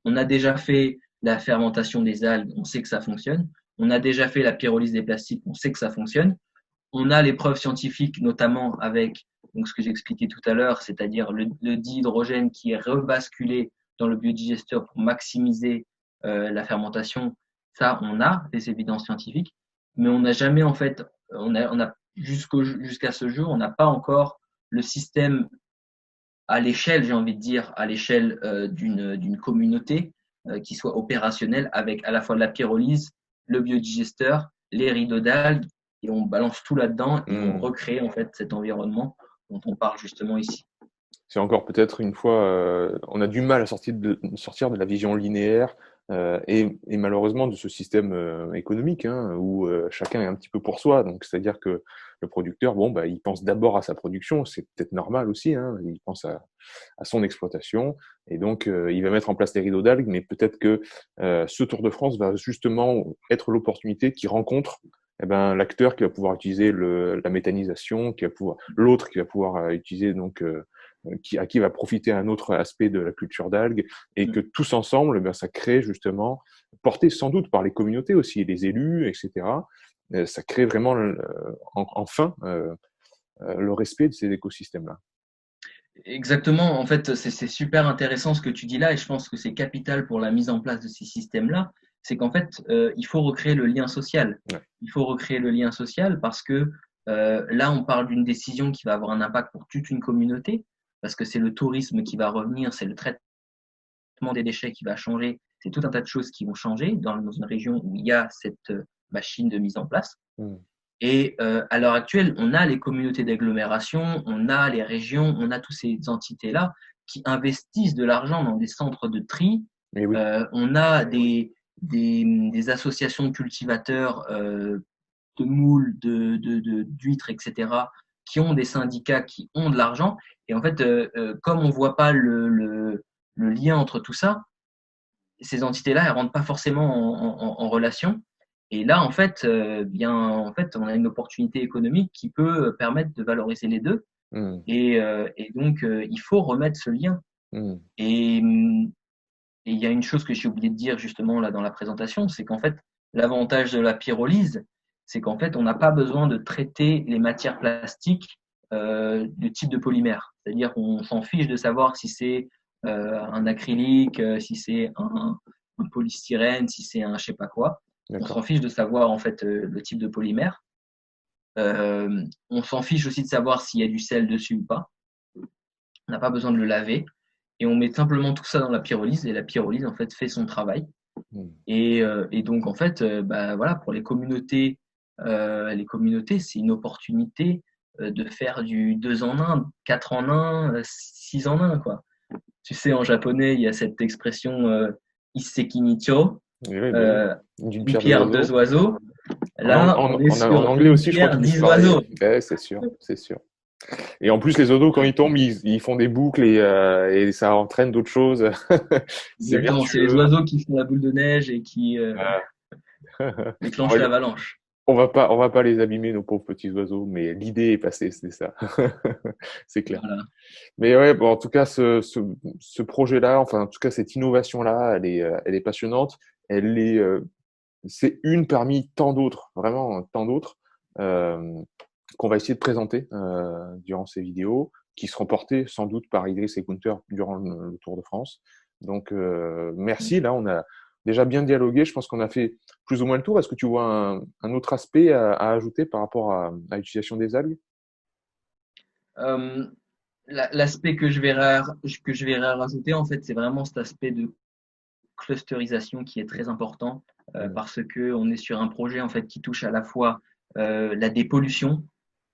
On a déjà fait la fermentation des algues, on sait que ça fonctionne. On a déjà fait la pyrolyse des plastiques, on sait que ça fonctionne. On a les preuves scientifiques, notamment avec donc, ce que j'expliquais tout à l'heure, c'est-à-dire le dihydrogène qui est rebasculé dans le biodigesteur pour maximiser la fermentation. Ça, on a des évidences scientifiques, mais on n'a jamais, en fait, on a jusqu'à ce jour, on n'a pas encore le système à l'échelle, j'ai envie de dire, à l'échelle d'une communauté qui soit opérationnelle avec à la fois la pyrolyse, le biodigesteur, les rideaux d'algues, et on balance tout là-dedans et on Mm. recrée en fait cet environnement dont on parle justement ici. C'est encore peut-être une fois, on a du mal à sortir de la vision linéaire et malheureusement de ce système économique hein, où chacun est un petit peu pour soi. Donc c'est-à-dire que le producteur, bon, bah, il pense d'abord à sa production, c'est peut-être normal aussi. Hein, il pense à son exploitation et donc il va mettre en place les rideaux d'algues. Mais peut-être que ce Tour de France va justement être l'opportunité qui rencontre eh ben, l'acteur qui va pouvoir utiliser la méthanisation, qui va pouvoir l'autre qui va pouvoir utiliser donc à qui va profiter un autre aspect de la culture d'algues, et que tous ensemble, ben, ça crée justement, porté sans doute par les communautés aussi, les élus, etc., ça crée vraiment enfin le respect de ces écosystèmes-là. Exactement, en fait, c'est super intéressant ce que tu dis là et je pense que c'est capital pour la mise en place de ces systèmes-là. C'est qu'en fait, il faut recréer le lien social. Ouais. Il faut recréer le lien social parce que là, on parle d'une décision qui va avoir un impact pour toute une communauté parce que c'est le tourisme qui va revenir, c'est le traitement des déchets qui va changer, c'est tout un tas de choses qui vont changer dans une région où il y a cette machine de mise en place. Mm. Et à l'heure actuelle, on a les communautés d'agglomération, on a les régions, on a toutes ces entités-là qui investissent de l'argent dans des centres de tri. Et oui. On a des associations de cultivateurs de moules, d'huîtres, etc., qui ont des syndicats qui ont de l'argent. Et en fait, comme on ne voit pas le lien entre tout ça, ces entités-là, elles ne rentrent pas forcément en relation. Et là, en fait, en fait, on a une opportunité économique qui peut permettre de valoriser les deux. Mm. Et donc, il faut remettre ce lien. Mm. Et et il y a une chose que j'ai oublié de dire justement là dans la présentation, c'est qu'en fait, l'avantage de la pyrolyse, c'est qu'en fait, on n'a pas besoin de traiter les matières plastiques de type de polymère. C'est-à-dire qu'on s'en fiche de savoir si c'est un acrylique, si c'est un polystyrène, si c'est un je sais pas quoi. On s'en D'accord. fiche de savoir en fait le type de polymère. On s'en fiche aussi de savoir s'il y a du sel dessus ou pas. On n'a pas besoin de le laver. Et on met simplement tout ça dans la pyrolyse et la pyrolyse en fait fait son travail. Mm. Et donc en fait, bah, voilà, pour les communautés, c'est une opportunité de faire du 2 en un, 4 en un, 6 en un quoi. Tu sais, en japonais, il y a cette expression Isseki Nicho, Et oui, bah oui. euh, D'une une pierre deux pierre, oiseaux. deux oiseaux. Là, on est En sur anglais une aussi, je crois pierre, qu'ils disent 10 pareil. oiseaux. Ouais, c'est sûr, c'est sûr. Et en plus, les oiseaux, quand ils tombent, ils font des boucles et ça entraîne d'autres choses. C'est Exactement, c'est les vertueux. oiseaux qui font la boule de neige et qui Voilà. On déclenchent va, l'avalanche. on va pas les abîmer, nos pauvres petits oiseaux, mais l'idée est passée, c'est ça. C'est clair. Voilà. Mais ouais, bon, en tout cas, ce projet-là, enfin, en tout cas, cette innovation-là, elle est passionnante. Elle est, c'est une parmi tant d'autres, vraiment tant d'autres, euh, qu'on va essayer de présenter durant ces vidéos, qui seront portées sans doute par Idriss et Gunther durant le Tour de France. Donc, merci. Là, on a déjà bien dialogué. Je pense qu'on a fait plus ou moins le tour. Est-ce que tu vois un autre aspect à ajouter par rapport à l'utilisation des algues? Euh, L'aspect que je verrais rajouter, en fait, c'est vraiment cet aspect de clusterisation qui est très important Mm. parce que on est sur un projet en fait qui touche à la fois la dépollution,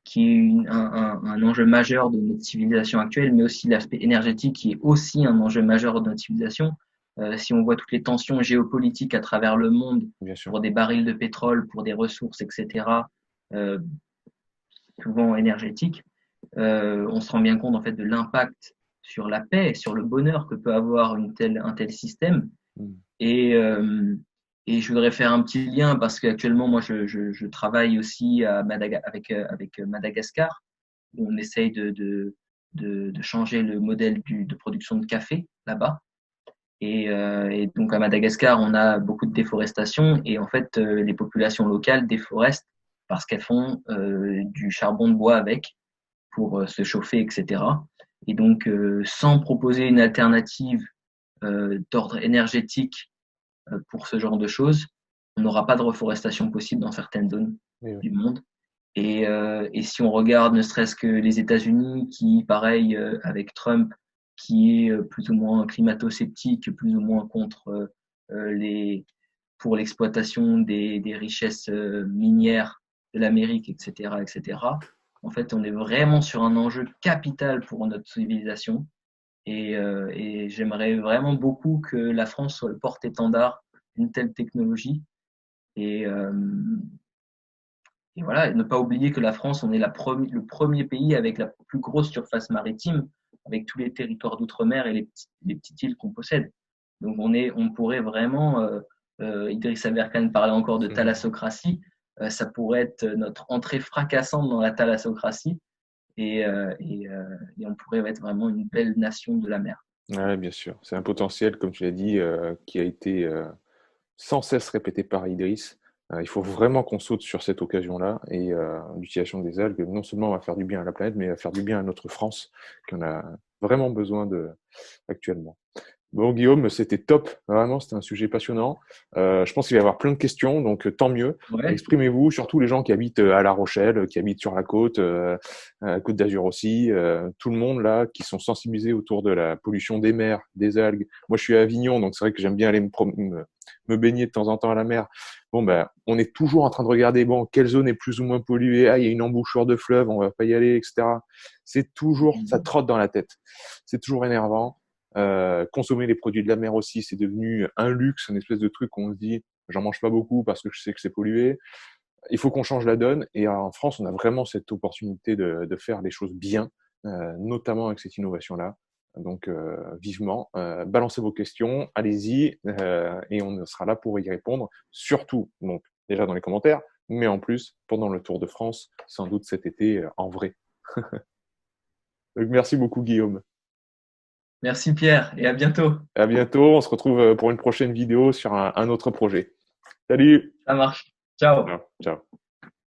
qui est un enjeu majeur de notre civilisation actuelle, mais aussi l'aspect énergétique qui est aussi un enjeu majeur de notre civilisation. Si on voit toutes les tensions géopolitiques à travers le monde Bien sûr. pour des barils de pétrole, pour des ressources, etc., euh, souvent énergétiques, on se rend bien compte en fait de l'impact sur la paix, sur le bonheur que peut avoir un tel système. Mm. Et, euh, et je voudrais faire un petit lien parce qu'actuellement, moi, je travaille aussi avec Madagascar, où on essaye de changer le modèle de production de café là-bas. Et donc à Madagascar, on a beaucoup de déforestation et en fait, les populations locales déforestent parce qu'elles font du charbon de bois avec pour se chauffer, etc. Et donc, sans proposer une alternative d'ordre énergétique pour ce genre de choses, on n'aura pas de reforestation possible dans certaines zones Oui, oui. du monde. Et si on regarde ne serait-ce que les États-Unis, qui, pareil, avec Trump, qui est plus ou moins climato-sceptique, plus ou moins contre pour l'exploitation des richesses minières de l'Amérique, etc., etc. En fait, on est vraiment sur un enjeu capital pour notre civilisation. Et j'aimerais vraiment beaucoup que la France soit le porte-étendard d'une telle technologie. Et, euh, et voilà, et ne pas oublier que la France, on est le premier pays avec la plus grosse surface maritime, avec tous les territoires d'outre-mer et les petites îles qu'on possède. Donc on pourrait vraiment, Idriss Aberkan parlait encore de Mhm. thalassocratie, ça pourrait être notre entrée fracassante dans la thalassocratie et on pourrait être vraiment une belle nation de la mer. Ouais, bien sûr. C'est un potentiel, comme tu l'as dit, qui a été sans cesse répété par Idriss. Il faut vraiment qu'on saute sur cette occasion-là et l'utilisation des algues, non seulement va faire du bien à la planète, mais va faire du bien à notre France, qu'on a vraiment besoin de actuellement. Bon, Guillaume, c'était top. Vraiment, c'était un sujet passionnant. Je pense qu'il va y avoir plein de questions, donc tant mieux. Ouais, Exprimez-vous, surtout les gens qui habitent à La Rochelle, qui habitent sur la côte, Côte d'Azur aussi, tout le monde là, qui sont sensibilisés autour de la pollution des mers, des algues. Moi, je suis à Avignon, donc c'est vrai que j'aime bien aller me baigner de temps en temps à la mer. Bon, ben, on est toujours en train de regarder, bon, quelle zone est plus ou moins polluée. Ah, il y a une embouchure de fleuve, on va pas y aller, etc. C'est toujours, ça trotte dans la tête. C'est toujours énervant. Consommer les produits de la mer aussi, c'est devenu un luxe, une espèce de truc qu'on se dit, j'en mange pas beaucoup parce que je sais que c'est pollué. Il faut qu'on change la donne. Et en France, on a vraiment cette opportunité de faire les choses bien, notamment avec cette innovation-là. Donc, vivement, balancez vos questions, allez-y, et on sera là pour y répondre. Surtout, donc, déjà dans les commentaires, mais en plus, pendant le Tour de France, sans doute cet été, en vrai. Donc, merci beaucoup, Guillaume. merci Pierre et à bientôt. À bientôt. On se retrouve pour une prochaine vidéo sur un autre projet. Salut! Ça marche. Ciao. Ciao. Ciao.